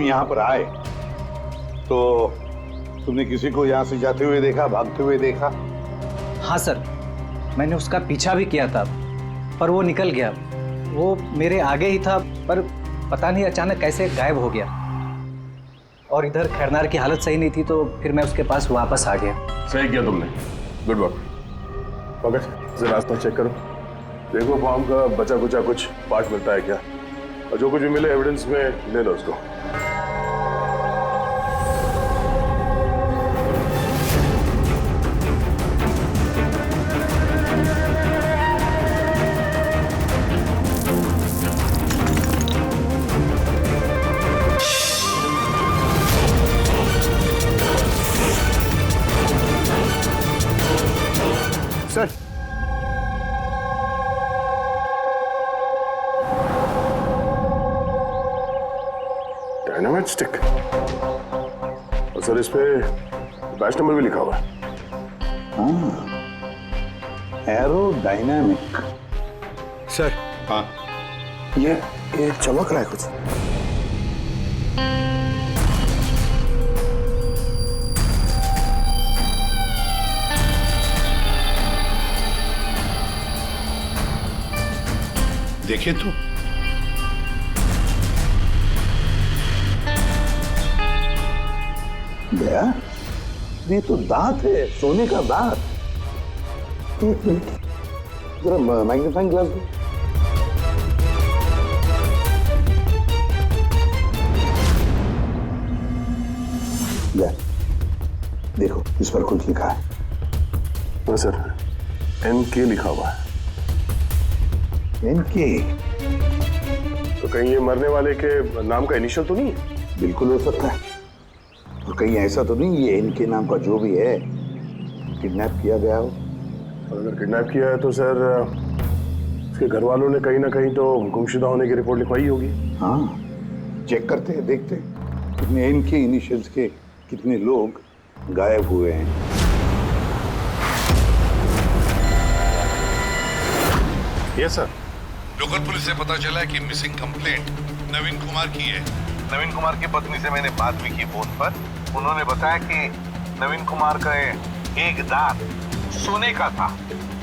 यहाँ पर आए तो तुमने किसी को यहाँ से जाते हुए देखा, भागते हुए देखा? हाँ सर, मैंने उसका पीछा भी किया था पर वो निकल गया। वो मेरे आगे ही था पर पता नहीं अचानक कैसे गायब हो गया। और इधर खैरनार की हालत सही नहीं थी तो फिर मैं उसके पास वापस आ गया। सही किया तुमने, गुड वर्क। पंकज जरा रास्ता चेक करो, देखो फॉर्म का बचा कुचा कुछ पार्ट मिलता है क्या, और जो कुछ भी मिले एविडेंस में ले लो उसको। सर, डायनामाइट स्टिक, और सर इस पे बैच नंबर भी लिखा हुआ है। एरोडायनामिक। सर हाँ, ये चमक रहा है कुछ। देखे तो गया, ये तो दांत है, सोने का दांत। एक मिनट, जरा मैग्नीफाइंग ग्लास दो। देखो इस पर कुछ लिखा है। हाँ सर, NK लिखा हुआ है। NK? तो कहीं ये मरने वाले के नाम का इनिशियल तो नहीं है? बिल्कुल हो सकता है, और कहीं ऐसा तो नहीं ये NK नाम का जो भी है किडनैप किया गया हो। और अगर किडनैप किया है तो सर उसके घर वालों ने कहीं ना कहीं तो गुमशुदा होने की रिपोर्ट लिखवाई होगी। हाँ, चेक करते हैं, देखते हैं कितने NK इनिशियल्स के कितने लोग गायब हुए हैं। Yes sir. लोकल पुलिस से पता चला है कि मिसिंग कंप्लेंट नवीन कुमार की है। नवीन कुमार की पत्नी से मैंने बात भी की फोन पर। उन्होंने बताया कि नवीन कुमार का एक दांत सोने का था।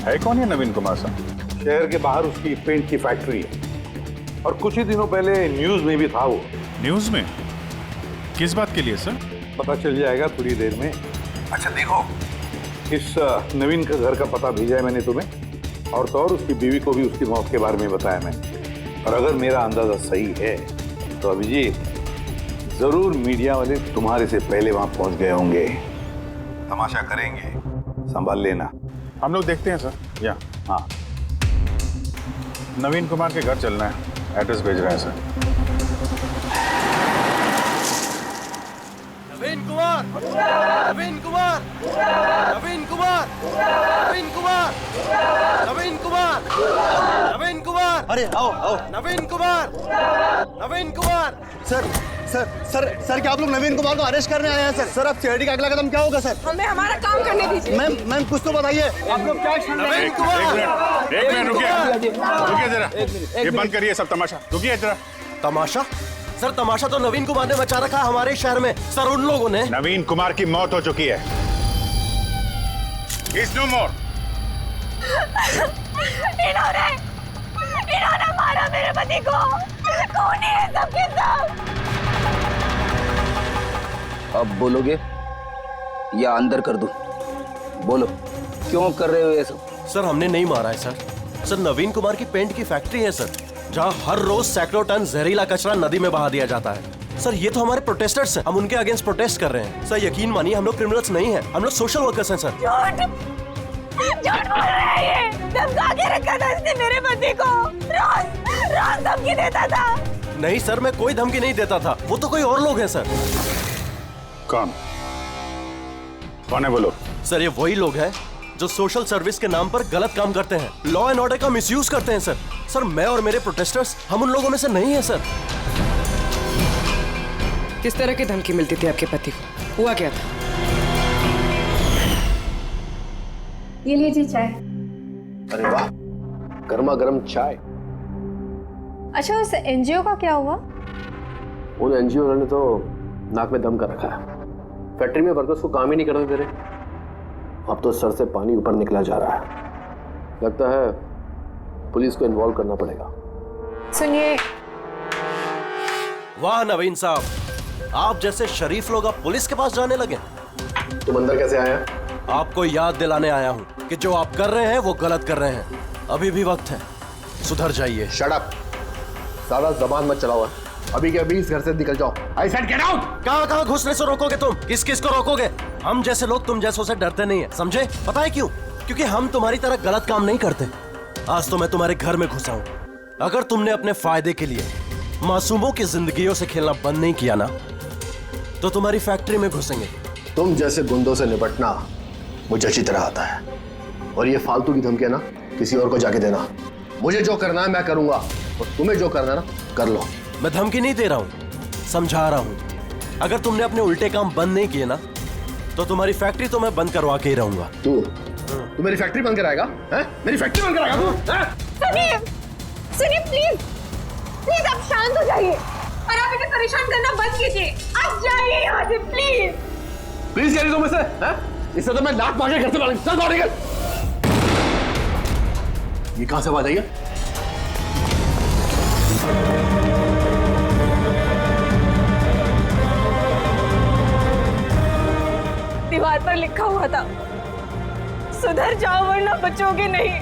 है कौन है नवीन कुमार साहब? शहर के बाहर उसकी पेंट की फैक्ट्री है, और कुछ ही दिनों पहले न्यूज में भी था वो। न्यूज में? किस बात के लिए सर? पता चल जाएगा थोड़ी देर में। अच्छा देखो, इस नवीन का घर का पता भेजा है मैंने तुम्हें, और तो और उसकी बीवी को भी उसकी मौत के बारे में बताया मैंने। और अगर मेरा अंदाजा सही है तो अभिजीत, जरूर मीडिया वाले तुम्हारे से पहले वहां पहुंच गए होंगे। तमाशा करेंगे, संभाल लेना। हम लोग देखते हैं सर। या हाँ, नवीन कुमार के घर चलना है, एड्रेस भेज रहे हैं सर। नवीन कुमार, नवीन कुमार, नवीन कुमार, नवीन कुमार, नवीन कुमार, नवीन कुमार। अरे आओ आओ। Naveen Kumar, Naveen Kumar. Sir sir sir sir क्या आप लोग नवीन कुमार को अरेस्ट करने आए हैं सर? सर अब सिक्योरिटी का अगला कदम क्या होगा सर? हमें हमारा काम करने दीजिए। मैम मैम कुछ तो बताइए, आप लोग क्या एक्शन ले रहे हैं? नवीन कुमार, एक मिनट रुकिए जरा, ये बंद करिए सब तमाशा, रुकिए जरा। तमाशा? सर तमाशा तो नवीन कुमार ने मचा रखा है हमारे शहर में सर। उन लोगों ने नवीन कुमार की मौत हो चुकी है। He's no more। इन्होंने मारा मेरे पति को। कौन है सबके सब? अब बोलोगे या अंदर कर दूं? बोलो, क्यों कर रहे हो ये सब? सर हमने नहीं मारा है सर। सर नवीन कुमार की पेंट की फैक्ट्री है सर, जहाँ हर रोज सैकड़ों टन जहरीला कचरा नदी में बहा दिया जाता है। सर ये तो हमारे प्रोटेस्टर्स हैं, हम उनके अगेंस्ट प्रोटेस्ट कर रहे हैं। सर यकीन मानिए हम लोग क्रिमिनल्स नहीं हैं, हम लोग सोशल वर्कर्स हैं सर। झूठ बोल रहा है ये। धमका के रखा था इसने मेरे पति को। रोज धमकी देता था। नहीं सर, मैं कोई धमकी नहीं देता था, वो तो कोई और लोग हैं सर। कौन है बोलो? सर ये वही लोग हैं जो सोशल सर्विस के नाम पर गलत काम करते हैं, लॉ एंड ऑर्डर का मिसयूज करते हैं सर। सर मैं और मेरे प्रोटेस्टर्स हम उन लोगों में से नहीं है सर। किस तरह की धमकी मिलती थी आपके पति को? हुआ क्या था? ये लीजिए चाय। अरे वाह, गर्मा गर्म चाय। अच्छा उस NGO का क्या हुआ? उन एनजीओ वालों ने तो नाक में दम कर रखा है। फैक्ट्री में वर्कर्स को काम ही नहीं करने दे रहे। अब तो सर से पानी ऊपर निकला जा रहा है। लगता है पुलिस को इन्वॉल्व करना पड़ेगा। सुनिए, वाह नवीन साहब, आप जैसे शरीफ लोग अब पुलिस के पास जाने लगे। तुम अंदर कैसे आया? आपको याद दिलाने आया हूँ कि जो आप कर रहे हैं वो गलत कर रहे हैं। अभी भी वक्त है, सुधर जाइए। शट अप, सारा जबान मत चलाओ। अभी के अभी इस घर से निकल जाओ। I said get out. कहाँ घुसने से रोकोगे तुम? किस किस को रोकोगे? हम जैसे लोग तुम जैसों से डरते नहीं है, समझे? पता है क्यों? क्योंकि हम तुम्हारी तरह गलत काम नहीं करते। आज तो मैं तुम्हारे घर में घुसा हूँ। अगर तुमने अपने फायदे के लिए मासूमों की जिंदगियों से खेलना बंद नहीं किया ना, तो तुम्हारी फैक्ट्री में घुसेंगे। तुम जैसे गुंडों से निपटना मुझे अच्छी तरह आता है, और ये फालतू की धमकियां ना किसी और को जाके देना। मुझे जो करना है मैं करूंगा, और तुम्हें जो करना है ना कर लो। मैं धमकी नहीं दे रहा हूँ, समझा रहा हूँ। अगर तुमने अपने उल्टे काम बंद नहीं किए ना, तो तुम्हारी फैक्ट्री तो मैं बंद करवा के ही रहूंगा। तू मेरी फैक्ट्री बंद कराएगा? मेरी फैक्ट्री बंद कराएगा तू? सुनिए, सुनिए प्लीज, प्लीज आप शांत हो जाइए और आप इन्हें परेशान करना बंद कीजिए। आप जाइए यहाँ से प्लीज। प्लीज कह रही तुम इसे? इससे तो मैं लात मार के घर से बाहर चल दौड़ेगा। ये कहां से आवाज आई है? दीवार पर लिखा हुआ था, सुधर जाओ वरना बचोगे नहीं।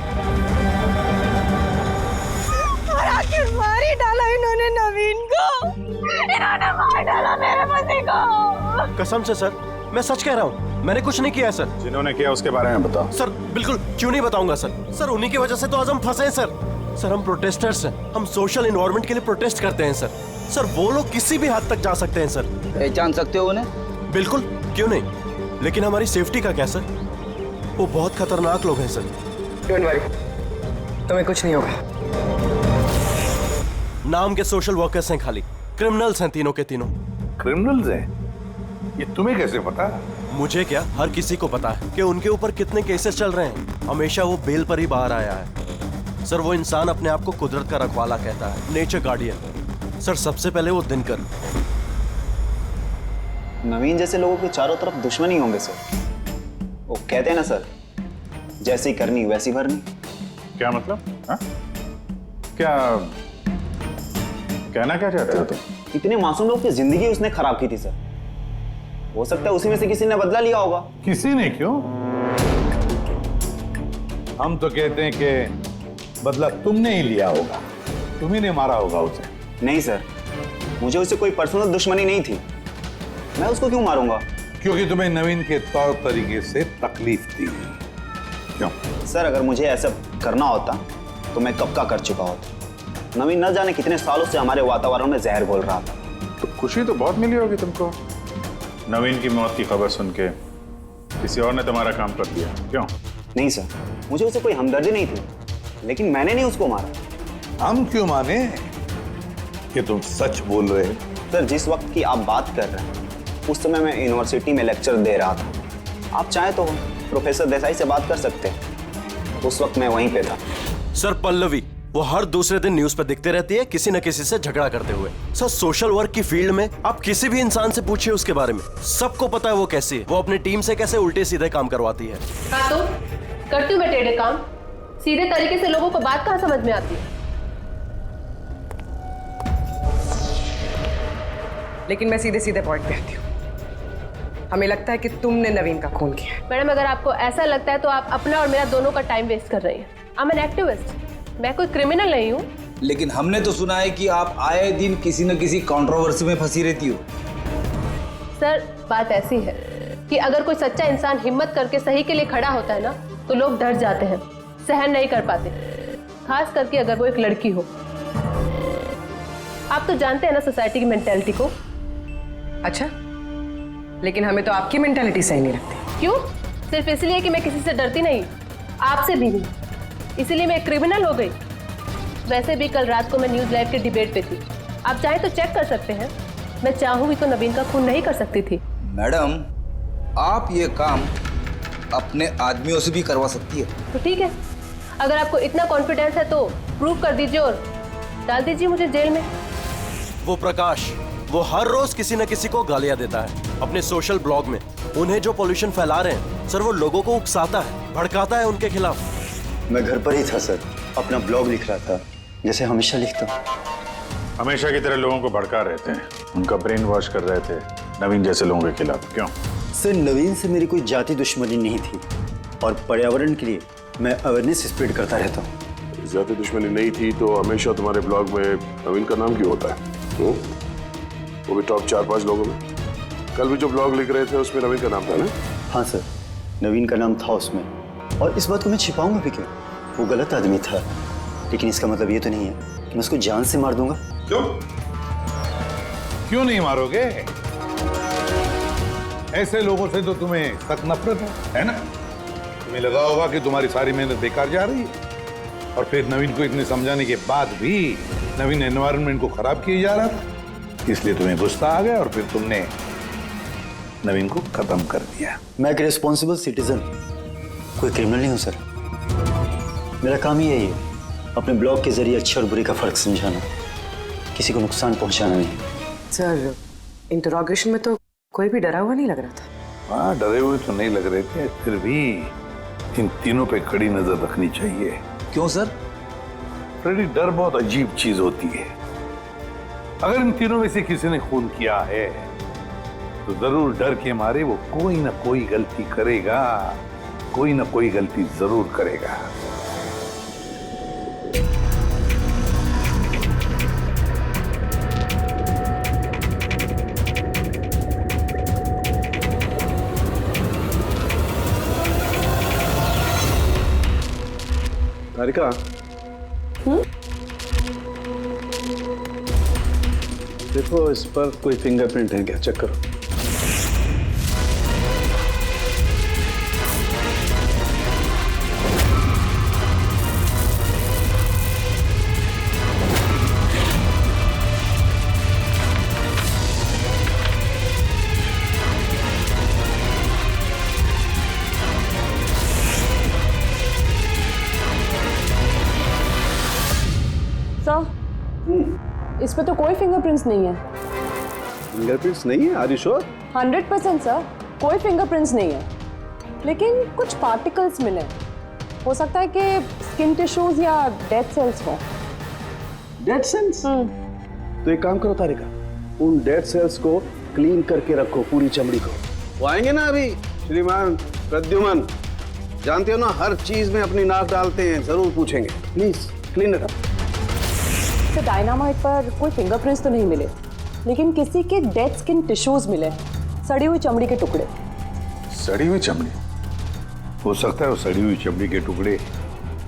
और आखिर मार ही डाला इन्होंने नवीन को। इन्होंने मार डाला मेरे पति को। कसम से सर, मैं सच कह रहा हूँ, मैंने कुछ नहीं किया है सर। जिन्होंने किया उसके बारे में बताओ। सर बिल्कुल क्यों नहीं बताऊंगा सर। सर उन्हीं की वजह से तो आज हम फंसे हैं सर। सर हम प्रोटेस्टर्स हैं, हम सोशल एनवायरनमेंट के लिए प्रोटेस्ट करते हैं सर। सर वो लोग किसी भी हद तक जा सकते हैं सर। पहचान सकते हो उन्हें? बिल्कुल, क्यों नहीं, लेकिन हमारी सेफ्टी का क्या सर? वो बहुत खतरनाक लोग हैं सर। डोंट वरी, तुम्हें कुछ नहीं होगा। नाम के सोशल वर्कर्स हैं खाली, क्रिमिनल्स हैं तीनों के तीनों। क्रिमिनल्स हैं? ये तुम्हें कैसे पता? मुझे क्या, हर किसी को पता है कि उनके ऊपर कितने केसेस चल रहे हैं। हमेशा वो बेल पर ही बाहर आया है सर। वो इंसान अपने आप को कुदरत का रखवाला कहता है, नेचर गार्डियन। सर सबसे पहले वो दिनकर। नवीन जैसे लोगों के चारों तरफ दुश्मनी होंगे सर। वो कहते हैं ना सर, जैसी करनी वैसी भरनी। क्या मतलब? हा? क्या कहना क्या चाहते हो तुम? इतने मासूम लोग की जिंदगी उसने खराब की थी सर। हो सकता है उसी में से किसी ने बदला लिया होगा। किसी ने क्यों? हम तो कहते हैं कि बदला तुमने ही लिया होगा, तुम्ही ने मारा होगा उसे। नहीं सर, मुझे उससे कोई पर्सनल दुश्मनी नहीं थी। मैं उसको क्यों मारूंगा? क्योंकि तुम्हें नवीन के तौर तरीके से तकलीफ थी। क्यों? सर अगर मुझे ऐसा करना होता तो मैं कब का कर चुका होता। नवीन न जाने कितने सालों से हमारे वातावरण में जहर घोल रहा था। तो खुशी तो बहुत मिली होगी तुमको, नवीन की मौत की खबर सुन के। किसी और ने तुम्हारा काम कर दिया, क्यों? नहीं सर, मुझे उससे कोई हमदर्दी नहीं थी, लेकिन मैंने नहीं उसको मारा। हम क्यों माने कि तुम सच बोल रहे हो? सर जिस वक्त की आप बात कर रहे हैं उस समय मैं यूनिवर्सिटी में लेक्चर दे रहा था। आप चाहे तो प्रोफेसर देसाई से बात कर सकते हैं, उस वक्त मैं वहीं पे था। सर पल्लवी वो हर दूसरे दिन न्यूज पे दिखते रहती है किसी न किसी से झगड़ा करते हुए। सर सोशल वर्क की फील्ड में आप किसी भी इंसान से पूछिए उसके बारे में, सबको पता है वो कैसी है। वो अपनी टीम से कैसे उल्टे सीधे काम करवाती है। हाँ तो करती हूँ मैं टेढ़े काम, सीधे तरीके से लोगों को बात कहाँ समझ में आती है। लेकिन मैं सीधे सीधे पॉइंट पे आती हूँ। हमें लगता है कि तुमने नवीन का खून किया है। मैडम अगर आपको ऐसा लगता है तो आप अपना और मेरा दोनों का टाइम वेस्ट कर रही हैं। आई एम एन एक्टिविस्ट, मैं कोई क्रिमिनल नहीं हूँ। लेकिन हमने तो सुना है कि आप आए दिन किसी न किसी कंट्रोवर्सी में फंसी रहती हो। सर बात ऐसी है कि अगर कोई सच्चा इंसान हिम्मत करके सही के लिए खड़ा होता है ना, तो लोग डर जाते हैं, सहन नहीं कर पाते, खास करके अगर वो एक लड़की हो। आप तो जानते हैं ना सोसाइटी की मेंटालिटी को। अच्छा, लेकिन हमें तो आपकी मेंटालिटी सही नहीं लगती। क्यों? सिर्फ इसलिए कि मैं किसी से डरती नहीं, आपसे भी नहीं, इसीलिए मैं क्रिमिनल हो गई। वैसे भी कल रात को मैं न्यूज़ लाइव के डिबेट पे थी, आप चाहे तो चेक कर सकते हैं। मैं चाहूँ भी तो नवीन का खून नहीं कर सकती थी। मैडम आप ये काम अपने आदमियों से भी करवा सकती है। तो ठीक है, अगर आपको इतना कॉन्फिडेंस है तो प्रूव कर दीजिए और डाल दीजिए मुझे जेल में। वो प्रकाश, वो हर रोज किसी न किसी को गालियां देता है अपने सोशल ब्लॉग में। उन्हें जो पोल्यूशन फैला रहे हैं सर, वो लोगों को उकसाता है, भड़काता है उनके खिलाफ। मैं घर पर ही था सर, अपना ब्लॉग लिख रहा था जैसे हमेशा लिखता हूँ। हमेशा की तरह लोगों को भड़का रहे थे, उनका ब्रेन वॉश कर रहे थे नवीन जैसे लोगों के खिलाफ। क्यों? सर नवीन से मेरी कोई जाति दुश्मनी नहीं थी और पर्यावरण के लिए मैं अवेयरनेस स्प्रेड करता रहता हूँ। जाति दुश्मनी नहीं थी तो हमेशा तुम्हारे ब्लॉग में नवीन का नाम क्यों होता है? वो भी टॉप 4-5 लोगों में। कल भी जो ब्लॉग लिख रहे थे उसमें नवीन का नाम था ना? हाँ सर, नवीन का नाम था उसमें, और इस बात को मैं छिपाऊंगा भी क्यों? वो गलत आदमी था, लेकिन इसका मतलब ये तो नहीं है कि मैं उसको जान से मार दूंगा। क्यों नहीं मारोगे? ऐसे लोगों से तो तुम्हें सख्त नफरत है ना? तुम्हें लगा होगा कि तुम्हारी सारी मेहनत बेकार जा रही है, और फिर नवीन को इतने समझाने के बाद भी नवीन एनवायरनमेंट को खराब किए जा रहा था, इसलिए तुम्हें गुस्सा आ गया और फिर तुमने नवीन को खत्म कर दिया। मैं एक रिस्पॉन्सिबल सिटीजन, कोई क्रिमिनल नहीं हूं सर। मेरा काम ही यही है, अपने ब्लॉग के जरिए अच्छे और बुरे का फर्क समझाना, किसी को नुकसान पहुंचाना नहीं। सर इंटरोगेशन में तो कोई भी डरा हुआ नहीं लग रहा था। हाँ, डरे हुए तो नहीं लग रहे थे, फिर भी इन तीनों पे कड़ी नजर रखनी चाहिए। क्यों सर? फ्रेडी, डर बहुत अजीब चीज होती है। अगर इन तीनों में से किसी ने खून किया है तो जरूर डर के मारे वो कोई ना कोई गलती करेगा, कोई ना कोई गलती जरूर करेगा। तारिका, देखो इस पर कोई फिंगरप्रिंट है क्या? चेक करो। इस पे तो कोई फिंगरप्रिंट्स नहीं है। फिंगरप्रिंट्स नहीं है? Are you sure? 100% सर, कोई फिंगरप्रिंट्स नहीं है, लेकिन कुछ पार्टिकल्स मिले। हो सकता है कि स्किन टिश्यूज या डेड सेल्स हो। Dead cells? तो एक काम करो तारिका, उन डेड सेल्स को क्लीन करके रखो, पूरी चमड़ी को। वो आएंगे ना अभी श्रीमान प्रद्युमन, जानते हो ना हर चीज में अपनी नाक डालते हैं, जरूर पूछेंगे। Please clean it up. तो डायनामाइट पर कोई फिंगरप्रिंट्स तो नहीं मिले, लेकिन किसी के डेड स्किन टिश्यूज मिले, सड़ी हुई चमड़ी के टुकड़े। सड़ी हुई चमड़ी? हो सकता है वो सड़ी हुई चमड़ी के टुकड़े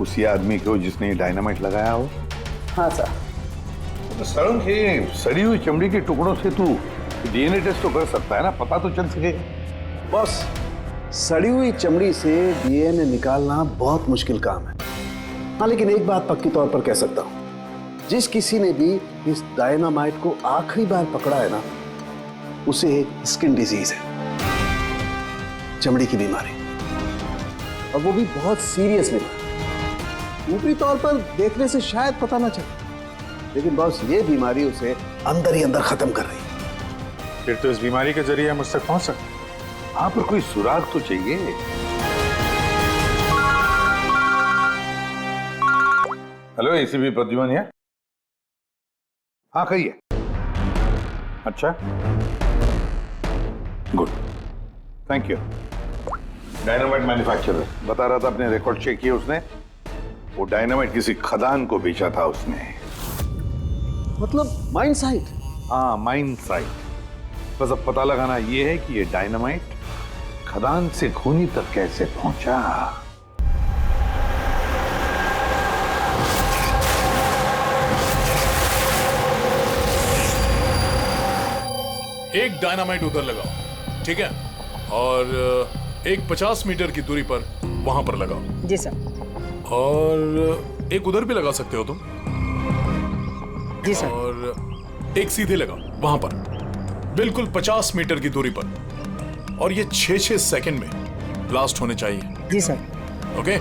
उसी आदमी के हो जिसने ये डायनामाइट लगाया हो। हाँ सर। तो सड़ी हुई चमड़ी के टुकड़ों से तू डीएनए टेस्ट तो कर सकता है ना, पता तो चल सकेगा। बस सड़ी हुई चमड़ी से डीएनए निकालना बहुत मुश्किल काम है। हाँ, लेकिन एक बात पक्की तौर पर कह सकता हूं, जिस किसी ने भी इस डायनामाइट को आखिरी बार पकड़ा है ना, उसे एक स्किन डिजीज है, चमड़ी की बीमारी, और वो भी बहुत सीरियस बीमारी। ऊपरी तौर पर देखने से शायद पता ना चले, लेकिन बॉस ये बीमारी उसे अंदर ही अंदर खत्म कर रही है। फिर तो इस बीमारी के जरिए हम उस तक पहुंच सकते। हाँ, पर कोई सुराग तो चाहिए। हेलो, एसीपी प्रद्युमन है? हाँ, कहिए। अच्छा, good, thank you. Dynamite manufacturer बता रहा था, अपने रिकॉर्ड चेक किए उसने, वो डायनामाइट किसी खदान को बेचा था उसने। मतलब माइन साइट? हाँ, माइन साइट। बस अब पता लगाना ये है कि ये डायनामाइट खदान से खूनी तक कैसे पहुंचा। एक डायनामाइट उधर लगाओ, ठीक है, और एक 50 मीटर की दूरी पर वहां पर लगाओ। जी सर। और एक उधर भी लगा सकते हो तुम। जी सर। और एक सीधे लगाओ वहां पर, बिल्कुल 50 मीटर की दूरी पर, और ये 6-6 सेकंड में ब्लास्ट होने चाहिए। जी सर। ओके।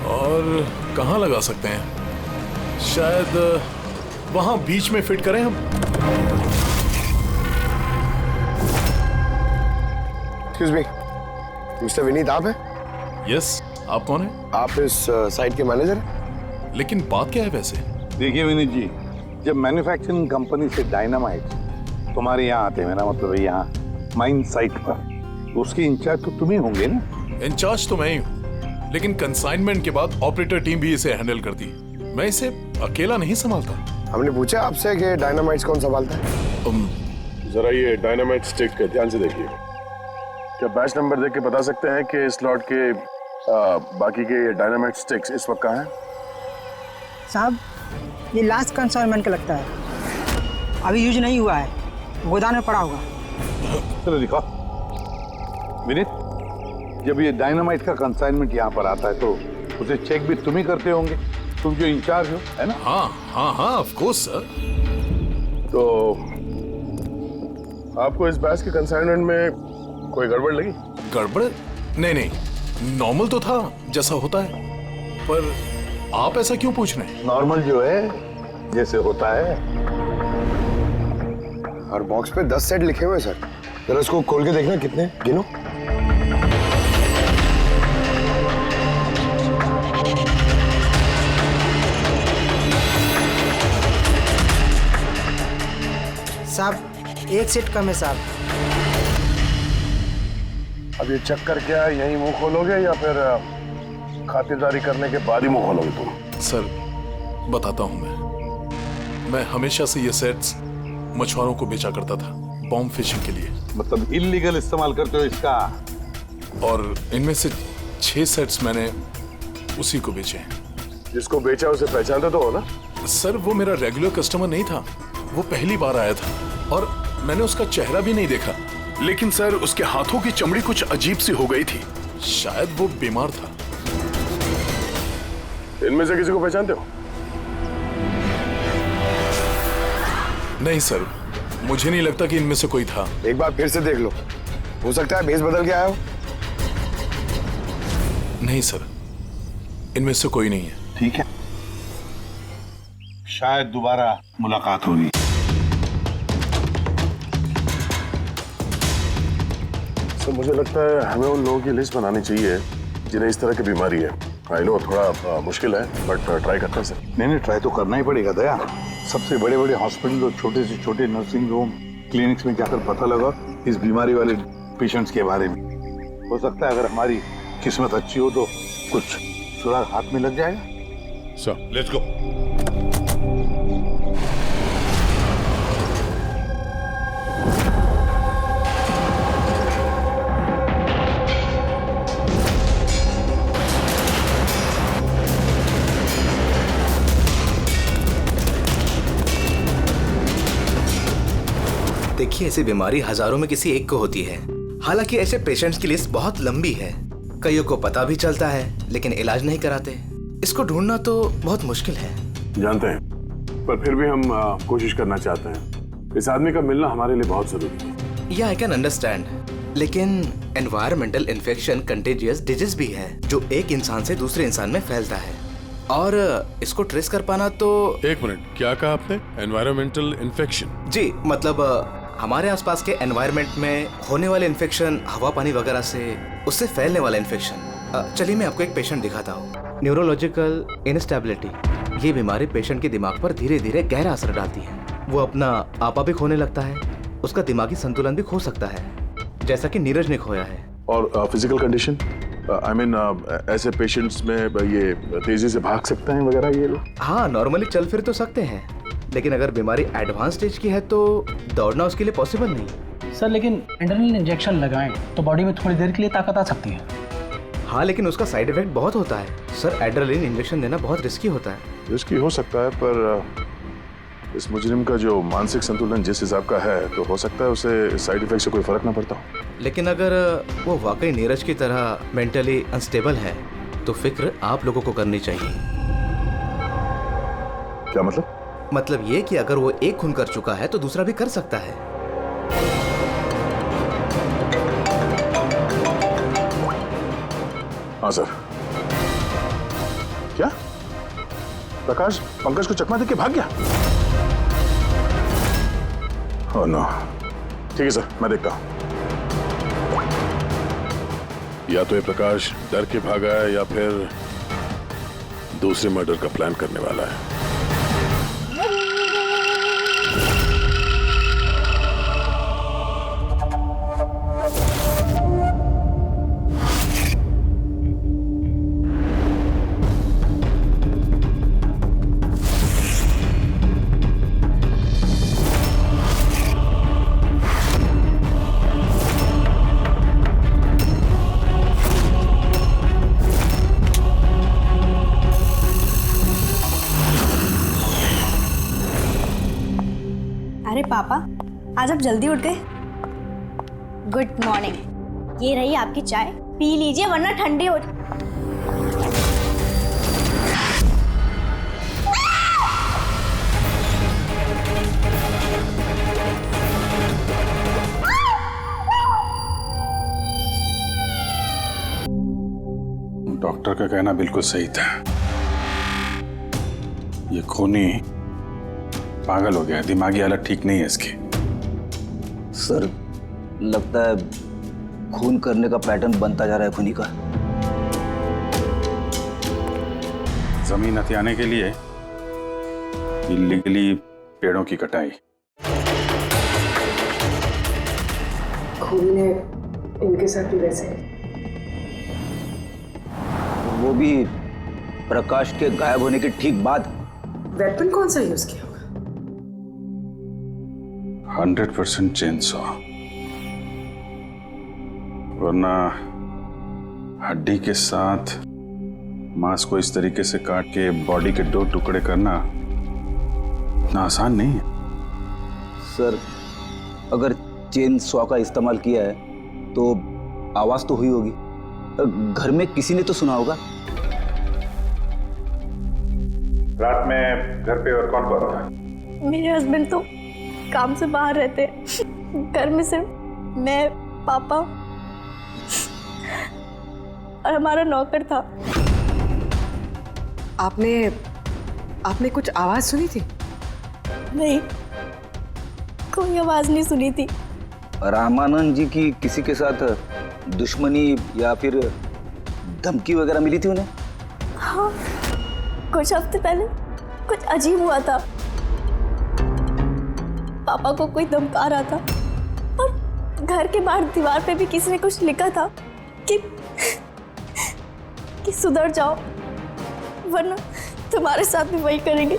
और कहाँ लगा सकते हैं? शायद वहां बीच में फिट करें हम। एक्सक्यूज मी, मिस्टर विनीत आप हैं? यस, आप कौन हैं? आप इस साइट के मैनेजर हैं? लेकिन बात क्या है वैसे? देखिए विनीत जी, जब मैन्युफैक्चरिंग कंपनी से डायनामाइट तुम्हारे यहाँ आते हैं, मेरा मतलब है यहाँ माइन साइट पर, उसके इंचार्ज तो तुम ही होंगे ना? इंचार्ज तो मैं ही हूँ, लेकिन कंसाइनमेंट के बाद ऑपरेटर टीम भी इसे हैंडल करती है। मैं इसे अकेला नहीं संभालता। हमने पूछा आपसे कि डायनामाइट्स कौन संभालता है? जरा ये डायनामाइट स्टिक ध्यान से देखिए। क्या बैच नंबर देख के बता सकते हैं कि इस लॉट के बाकी के डायनामाइट स्टिक्स इस वक्त कहाँ हैं? साहब, ये लास्ट कंसाइनमेंट का लगता है, अभी यूज नहीं हुआ है, गोदाम में पड़ा होगा। चलो दिखाओ। विनीत, जब ये डायनामाइट का कंसाइनमेंट यहाँ पर आता है तो उसे चेक भी तुम ही करते होंगे, तुम जो इंचार्ज हो, है ना? हाँ हाँ हाँ, ऑफ कोर्स सर। तो आपको इस बैच के कंसाइनमेंट में कोई गड़बड़ लगी? गड़बड़? नहीं नहीं, नॉर्मल तो था जैसा होता है, पर आप ऐसा क्यों पूछ रहे हैं? नॉर्मल जो है जैसे होता है। और बॉक्स पे 10 सेट लिखे हुए सर, जरा इसको खोल के देखना कितने, गिनो। साहब, एक सेट कम है साहब। अब ये चक्कर क्या है, यही मुंह खोलोगे या फिर खातिरदारी करने के बाद ही मुंह खोलोगे तुम? सर बताता हूं, मैं हमेशा से ये सेट्स मछुआरों को बेचा करता था, बॉम्ब फिशिंग के लिए। मतलब इल्लीगल इस्तेमाल करते हो इसका? और इनमें से 6 सेट्स मैंने उसी को बेचे हैं। जिसको बेचा उसे पहचानते तो हो ना? सर वो मेरा रेगुलर कस्टमर नहीं था, वो पहली बार आया था और मैंने उसका चेहरा भी नहीं देखा, लेकिन सर उसके हाथों की चमड़ी कुछ अजीब सी हो गई थी, शायद वो बीमार था। इनमें से किसी को पहचानते हो? नहीं सर, मुझे नहीं लगता कि इनमें से कोई था। एक बार फिर से देख लो, हो सकता है भेस बदल के आया हो। नहीं सर, इनमें से कोई नहीं है। ठीक है, शायद दोबारा मुलाकात होगी। सर मुझे लगता है हमें उन लोगों की लिस्ट बनानी चाहिए जिन्हें इस तरह की बीमारी है। आई नो थोड़ा मुश्किल है, बट ट्राई करते हैं सर। नहीं, ट्राई तो करना ही पड़ेगा दया। सबसे बड़े बड़े हॉस्पिटल और छोटे से छोटे नर्सिंग होम, क्लिनिक्स में जाकर पता लगा इस बीमारी वाले पेशेंट्स के बारे में। हो सकता है अगर हमारी किस्मत अच्छी हो तो कुछ सुराग हाथ में लग जाएगा। Sir let's go. देखिए, ऐसी बीमारी हजारों में किसी एक को होती है। हालांकि ऐसे पेशेंट्स की लिस्ट बहुत लंबी है। कईयों को पता भी चलता है लेकिन इलाज नहीं कराते। इसको ढूंढना तो बहुत मुश्किल है। जानते हैं, पर फिर भी हम कोशिश करना चाहते हैं। इस आदमी का मिलना हमारे लिए बहुत जरूरी है। या आई कैन अंडरस्टैंड, लेकिन एनवायरमेंटल इन्फेक्शन कंटेजियस डिजीज भी है जो एक इंसान से दूसरे इंसान में फैलता है, और इसको ट्रेस कर पाना तो। एक मिनट, क्या कहा आपने? Environmental infection? जी, मतलब हमारे आसपास के एनवायरनमेंट में होने वाले इन्फेक्शन, हवा पानी वगैरह से, उससे फैलने वाला इन्फेक्शन। चलिए मैं आपको एक पेशेंट दिखाता हूँ। न्यूरोलॉजिकल इनस्टेबिलिटी, ये बीमारी पेशेंट के दिमाग पर धीरे धीरे गहरा असर डालती है। वो अपना आपा भी खोने लगता है, उसका दिमागी संतुलन भी खो सकता है, जैसा कि नीरज ने खोया है। और फिजिकल कंडीशन, आई मीन ऐसे पेशेंट्स में ये तेजी से भाग सकते हैं वगैरह ये लोग? हाँ, नॉर्मली चल फिर तो सकते हैं, लेकिन अगर बीमारी एडवांस स्टेज की है तो दौड़ना उसके लिए पॉसिबल नहीं। सर लेकिन एड्रेनलिन इंजेक्शन लगाएं तो बॉडी में थोड़ी देर के लिए ताकत आ सकती है। हाँ, लेकिन उसका साइड इफेक्ट बहुत होता है सर। एड्रेनलिन इंजेक्शन देना बहुत रिस्की होता है। रिस्की हो सकता है, पर इस मुजरिम का जो मानसिक संतुलन जिस हिसाब का है, तो हो सकता है उसे साइड इफेक्ट से कोई फर्क ना पड़ता हो। लेकिन अगर वो वाकई नीरज की तरह मेंटली अनस्टेबल है तो फिक्र आप लोगों को करनी चाहिए। क्या मतलब? मतलब ये कि अगर वो एक खून कर चुका है तो दूसरा भी कर सकता है। हाँ सर। क्या प्रकाश पंकज को चकमा देके भाग गया? Oh no. ठीक है सर, मैं देखता हूँ। या तो ये प्रकाश डर के भागा है या फिर दूसरे मर्डर का प्लान करने वाला है। अरे पापा, आज आप जल्दी उठ गए। Good morning. ये रही आपकी चाय, पी लीजिए वरना ठंडी हो। डॉक्टर का कहना बिल्कुल सही था। ये खूनी पागल हो गया, दिमागी हालत ठीक नहीं है इसकी। सर, लगता है खून करने का पैटर्न बनता जा रहा है खूनी का। जमीन हथियाने के लिए इलीगली पेड़ों की कटाई। खूनी ने इनके साथ भी वैसे, वो भी प्रकाश के गायब होने के ठीक बाद। वेपन कौन सा यूज किया होगा? 100% चेनसॉ, वरना हड्डी के साथ मांस को इस तरीके से काट के बॉडी के 2 टुकड़े करना इतना आसान नहीं है। सर, अगर चेन सॉ का इस्तेमाल किया है तो आवाज तो हुई होगी, घर में किसी ने तो सुना होगा। रात में घर पे और कौन कौन था? मेरे हस्बैंड तो काम से बाहर रहते, घर में सिर्फ मैं, पापा और हमारा नौकर था। आपने कुछ आवाज सुनी थी? नहीं, कोई आवाज नहीं सुनी थी। रामानंद जी की किसी के साथ दुश्मनी या फिर धमकी वगैरह मिली थी उन्हें? हाँ, कुछ हफ्ते पहले कुछ अजीब हुआ था। पापा को कोई धमका रहा था और घर के बाहर दीवार पे भी किसी ने कुछ लिखा था कि सुधर जाओ वरना तुम्हारे साथ भी वही करेंगे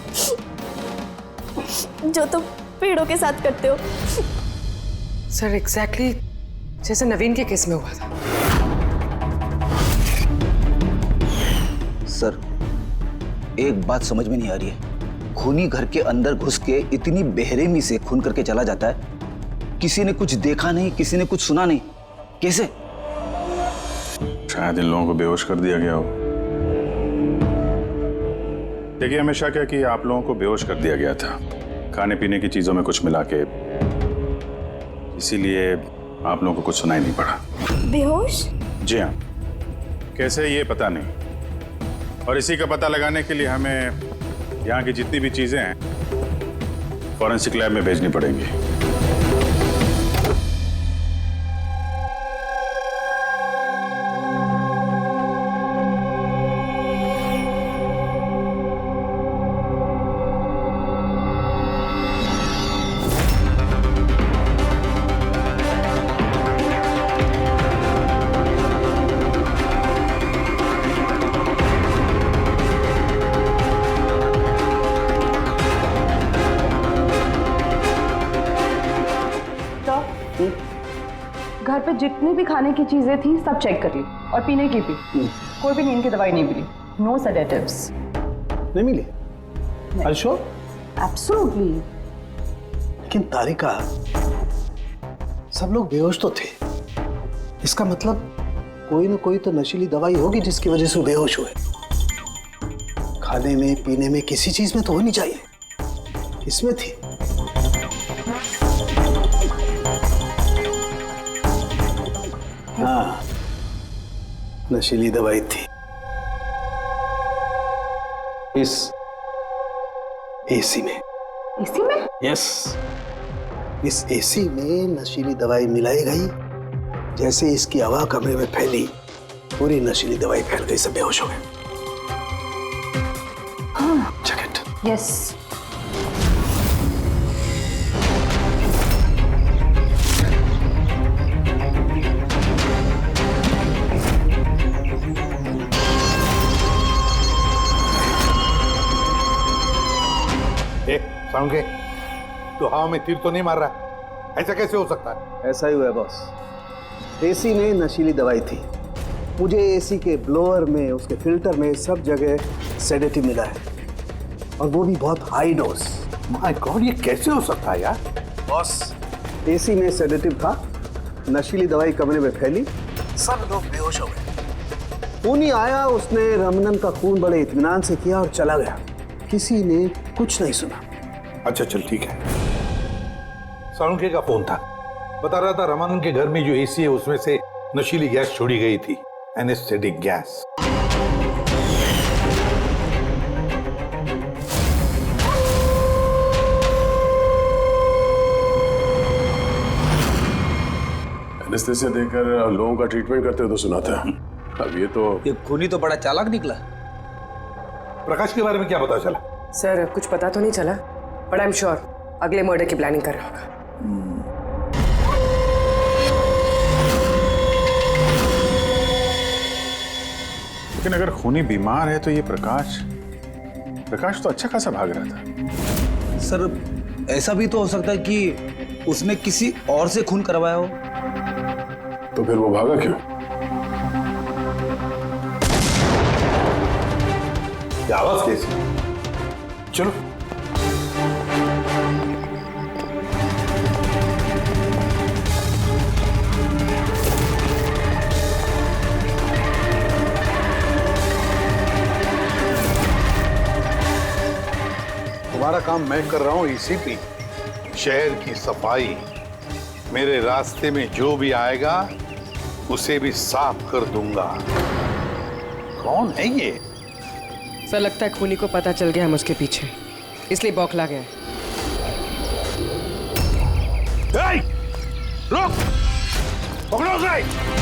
जो तुम पेड़ों के साथ करते हो। सर, एग्जैक्टली जैसे नवीन के केस में हुआ था। सर, एक बात समझ में नहीं आ रही है। खूनी घर के अंदर घुस के इतनी बेरहमी से खून करके चला जाता है, किसी ने कुछ देखा नहीं, किसी ने कुछ सुना नहीं, कैसे? शायद इन लोगों को बेहोश कर दिया गया हो। देखिए, हमेशा क्या कि आप लोगों को बेहोश कर दिया गया था खाने पीने की चीजों में कुछ मिला के, इसीलिए आप लोगों को कुछ सुनाई नहीं पड़ा। बेहोश? जी हाँ, कैसे ये पता नहीं, और इसी का पता लगाने के लिए हमें यहाँ की जितनी भी चीजें हैं फॉरेंसिक लैब में भेजनी पड़ेंगी। घर पे जितनी भी खाने की चीजें थी सब चेक कर ली और पीने की भी। कोई भी नींद की दवाई नहीं मिली। No sedatives. नहीं मिली? Are you sure? एब्सोल्युटली। लेकिन तारिका, सब लोग बेहोश तो थे। इसका मतलब कोई ना कोई तो नशीली दवाई होगी जिसकी वजह से वो बेहोश हुए। खाने में पीने में किसी चीज में तो होनी चाहिए, इसमें थी। हाँ, नशीली दवाई थी। इस एसी में। एसी में? यस। इस एसी में नशीली दवाई मिलाई गई। जैसे इसकी हवा कमरे में फैली, पूरी नशीली दवाई फैल गई, सब बेहोश हो गए। Check it. यस। साउंड के तो हवा में तीर तो नहीं मार रहा, ऐसा कैसे हो सकता है? ऐसा ही हुआ है बॉस। एसी में नशीली दवाई थी। मुझे एसी के ब्लोअर में, उसके फिल्टर में, सब जगह सेडेटिव मिला है, और वो भी बहुत हाई डोज। माय गॉड, ये कैसे हो सकता है यार? बॉस, एसी में सेडेटिव था, नशीली दवाई कमरे में फैली, सब लोग बेहोश हो गए। खूनी आया, उसने रमनन का खून बड़े इत्मीनान से किया और चला गया। किसी ने कुछ नहीं सुना। अच्छा चल ठीक है। साळुंखे का फोन था, बता रहा था रमानंद के घर में जो एसी है उसमें से नशीली गैस छोड़ी गई थी, एनेस्थेटिक गैस। एनेस्थेसिया देकर लोगों का ट्रीटमेंट करते हो तो सुना था। अब ये खूनी तो बड़ा चालाक निकला। प्रकाश के बारे में क्या पता चला? सर कुछ पता तो नहीं चला, बट आई एम श्योर अगले मर्डर की प्लानिंग कर रहा होगा। लेकिन अगर खूनी बीमार है तो ये प्रकाश तो अच्छा खासा भाग रहा था। सर, ऐसा भी तो हो सकता है कि उसने किसी और से खून करवाया हो। तो फिर वो भागा क्यों? आवाज कैसी? चलो तुम्हारा काम मैं कर रहा हूं एसीपी। शहर की सफाई, मेरे रास्ते में जो भी आएगा उसे भी साफ कर दूंगा। कौन है ये? सर लगता है खूनी को पता चल गया हम उसके पीछे, इसलिए बौखला गया। रुक, पकड़ो उसे।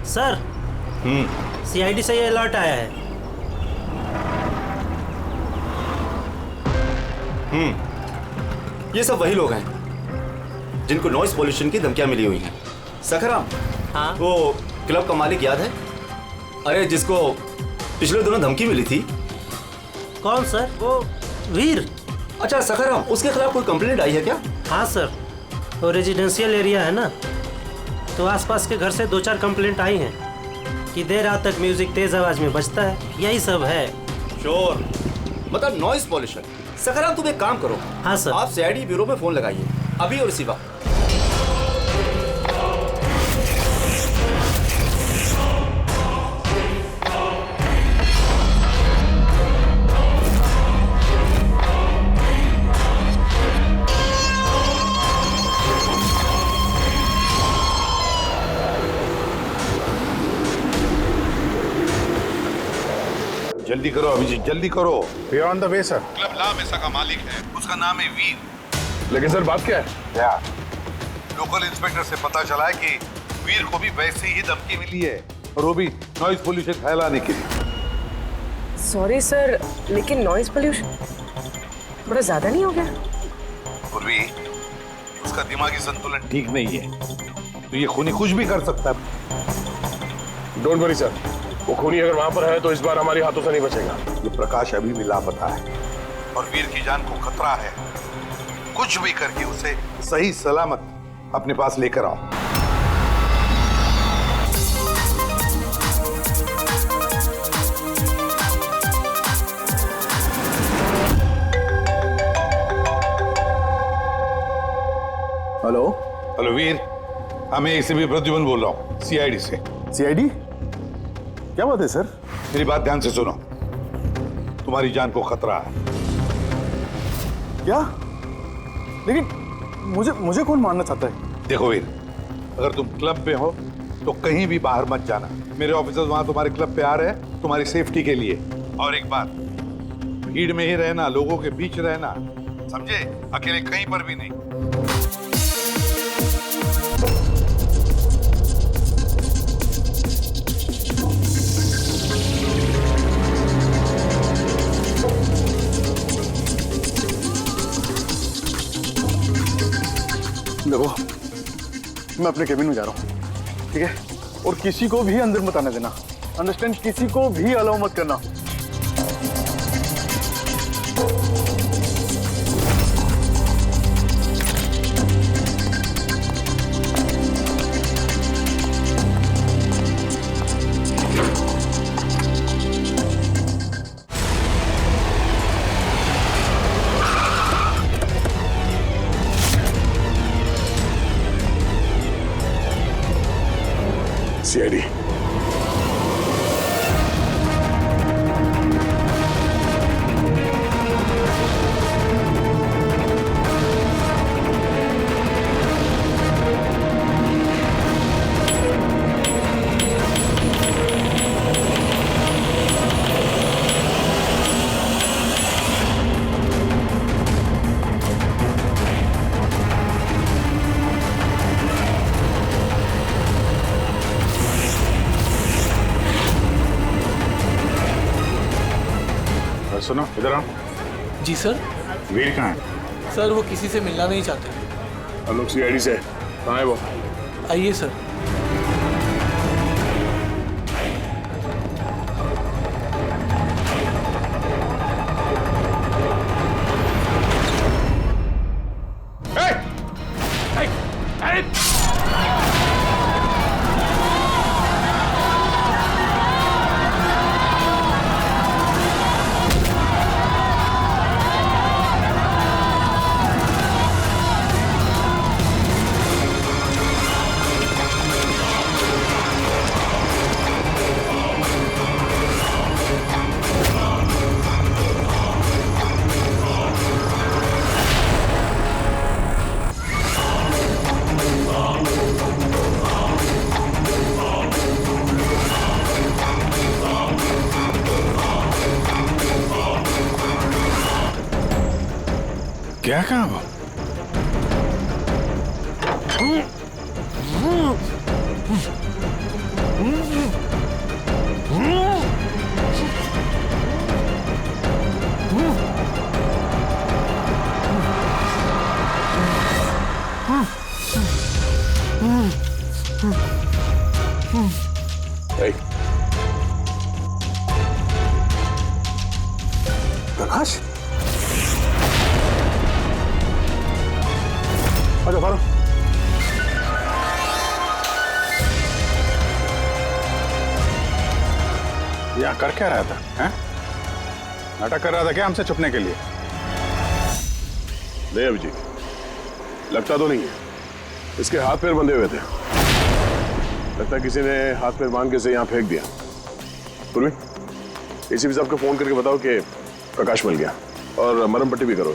सर, सीआईडी से ये अलर्ट आया है। ये सब वही लोग हैं जिनको नॉइस पोल्यूशन की धमकियां मिली हुई हैं। सखराम, हाँ? वो क्लब का मालिक याद है? अरे जिसको पिछले दिनों धमकी मिली थी। कौन सर? वो वीर। अच्छा सखराम, उसके खिलाफ कोई कंप्लेंट आई है क्या? हाँ सर, वो रेजिडेंशियल एरिया है ना, तो आसपास के घर से 2-4 कंप्लेंट आई हैं कि देर रात तक म्यूजिक तेज आवाज में बजता है, यही सब है। शोर मतलब नॉइस पॉल्यूशन। सखराम तुम एक काम करो। हाँ सर। आप सीआईडी ब्यूरो में फोन लगाइए अभी और इसी वक्त। जल्दी करो अभिजीत, जल्दी करो। We are on the way sir. Club La Mesa का मालिक है, उसका नाम है वीर। लेकिन सर बात क्या है? क्या? लोकल इंस्पेक्टर से पता चला है कि वीर को भी वैसे ही धमकी मिली है, और वो भी नॉइज पोल्यूशन फैलाने के लिए। सॉरी सर, लेकिन नॉइज पोल्यूशन बड़ा ज्यादा नहीं हो गया? पूर्वी, उसका दिमागी संतुलन ठीक नहीं है, तो ये खूनी कुछ भी कर सकता है। डोंट वरी सर, वो खूनी अगर वहां पर है तो इस बार हमारे हाथों से नहीं बचेगा। ये प्रकाश अभी भी लापता है और वीर की जान को खतरा है। कुछ भी करके उसे सही सलामत अपने पास लेकर आओ। हेलो हेलो वीर, मैं एसीपी प्रद्युमन बोल रहा हूँ, सीआईडी से। सीआईडी? क्या बात है सर? मेरी बात ध्यान से सुनो, तुम्हारी जान को खतरा है। क्या? लेकिन मुझे कौन मारना चाहता है? देखो वीर, अगर तुम क्लब में हो तो कहीं भी बाहर मत जाना। मेरे ऑफिसर्स वहां तुम्हारे क्लब पे आ रहे हैं तुम्हारी सेफ्टी के लिए। और एक बात, भीड़ में ही रहना, लोगों के बीच रहना, समझे? अकेले कहीं पर भी नहीं। देखो, मैं अपने केबिन में जा रहा हूँ, ठीक है? और किसी को भी अंदर मत आने देना, अंडरस्टैंड? किसी को भी अलाउ मत करना। सीआईडी। सुनो, इधर आओ। जी सर। वीर कहाँ है? सर वो किसी से मिलना नहीं चाहते। हम लोग सीआईडी से। कहाँ है वो? आइए सर। क्या कहा वो? प्रकाश? आजा फारूक। यहाँ कर क्या रहा था? हैं? नाटक कर रहा था क्या हमसे छुपने के लिए? नहीं अभिजीत, लगता तो नहीं है। इसके हाथ पैर बंधे हुए थे, लगता है किसी ने हाथ पैर बांध के इसे यहाँ फेंक दिया। पूर्वी, एसीपी साहब को फोन करके बताओ कि प्रकाश मिल गया, और मरहम पट्टी भी करो।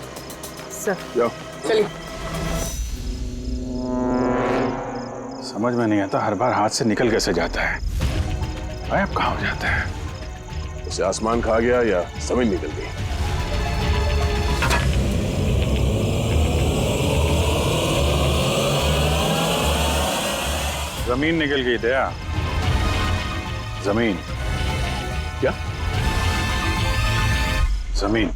सर जाओ। चलिए। समझ में नहीं आता, हर बार हाथ से निकल कैसे जाता है, गायब कहाँ हो जाता है? उसे आसमान खा गया या जमीन निकल गई? जमीन निकल गई दया। जमीन। क्या? जमीन।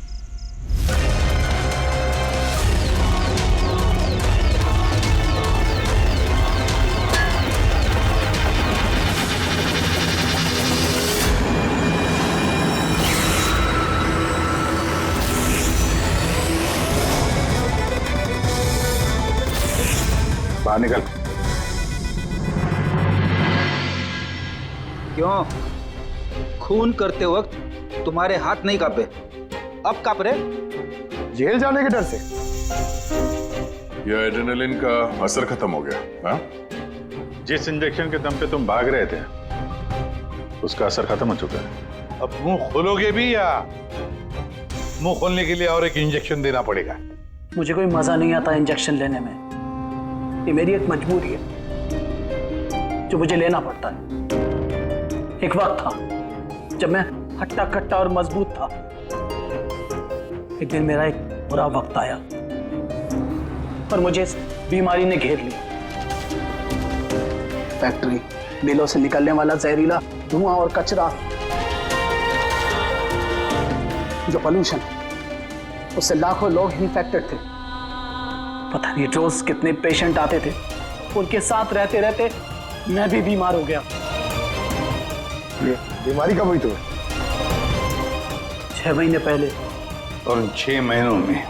बाहर निकल। क्यों? खून करते वक्त तुम्हारे हाथ नहीं कांपे, अब कांप रहे? जेल जाने के डर से? यह एड्रेनलिन का असर खत्म हो गया। हाँ? जिस इंजेक्शन के दम पे तुम भाग रहे थे उसका असर खत्म हो चुका है। अब मुंह खोलोगे भी या मुंह खोलने के लिए और एक इंजेक्शन देना पड़ेगा? मुझे कोई मजा नहीं आता इंजेक्शन लेने में। ये मेरी एक मजबूरी है जो मुझे लेना पड़ता है। एक वक्त था जब मैं हट्टा कट्टा और मजबूत था। एक दिन मेरा एक बुरा वक्त आया और मुझे इस बीमारी ने घेर लिया। फैक्ट्री, मिलों से निकलने वाला जहरीला धुआं और कचरा, जो पोल्यूशन, उससे लाखों लोग इन्फेक्टेड थे। पता नहीं रोज कितने पेशेंट आते थे। उनके साथ रहते रहते मैं भी बीमार हो गया। बीमारी कब हुई तुम्हें? 6 महीने पहले। और उन 6 महीनों में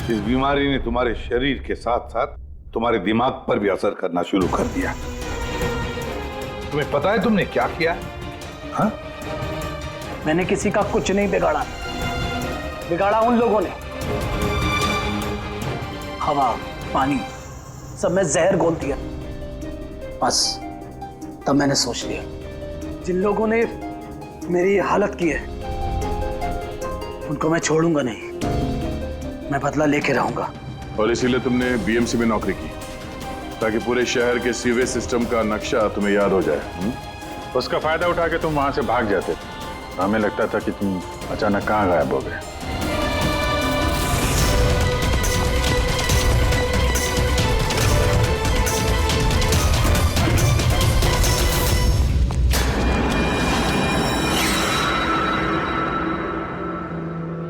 इस बीमारी ने तुम्हारे शरीर के साथ साथ तुम्हारे दिमाग पर भी असर करना शुरू कर दिया। तुम्हें पता है तुमने क्या किया? हाँ? मैंने किसी का कुछ नहीं बिगाड़ा। बिगाड़ा उन लोगों ने। हवा, पानी, सब में जहर घोल दिया। बस तब मैंने सोच लिया, जिन लोगों ने मेरी ये हालत की है उनको मैं छोड़ूंगा नहीं। मैं बदला लेके रहूंगा। और इसीलिए तुमने बीएमसी में नौकरी की, ताकि पूरे शहर के सीवेज सिस्टम का नक्शा तुम्हें याद हो जाए। उसका फायदा उठा के तुम वहां से भाग जाते थे। हमें लगता था कि तुम अचानक कहाँ गायब हो गए।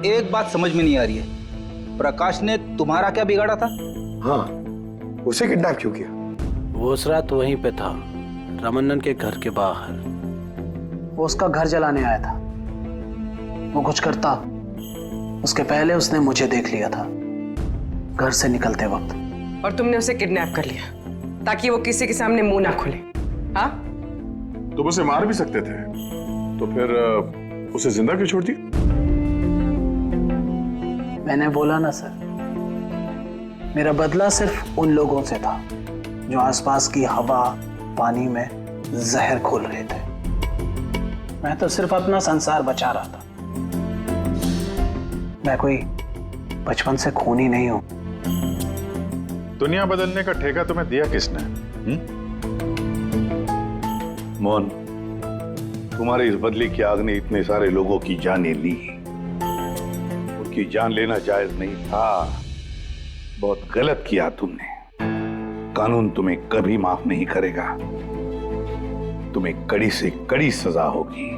एक बात समझ में नहीं आ रही है, प्रकाश ने तुम्हारा क्या बिगाड़ा था? हाँ, उसे किडनैप क्यों किया? वो उस रात वहीं पे था, रमन्नन के घर के बाहर। वो उसका घर जलाने आया था। वो कुछ करता उसके पहले उसने मुझे देख लिया था घर से निकलते वक्त। और तुमने उसे किडनैप कर लिया ताकि वो किसी के सामने मुंह ना खोले। हाँ? तुम उसे मार भी सकते थे, तो फिर उसे जिंदा क्यों छोड़ दिया? मैंने बोला ना सर, मेरा बदला सिर्फ उन लोगों से था जो आसपास की हवा, पानी में जहर घोल रहे थे। मैं तो सिर्फ अपना संसार बचा रहा था। मैं कोई बचपन से खूनी नहीं हूं। दुनिया बदलने का ठेका तुम्हें दिया किसने? मोहन, तुम्हारे इस बदले की आग ने इतने सारे लोगों की जानें ली। उनकी जान लेना जायज नहीं था। बहुत गलत किया तुमने। कानून तुम्हें कभी माफ नहीं करेगा। तुम्हें कड़ी से कड़ी सजा होगी।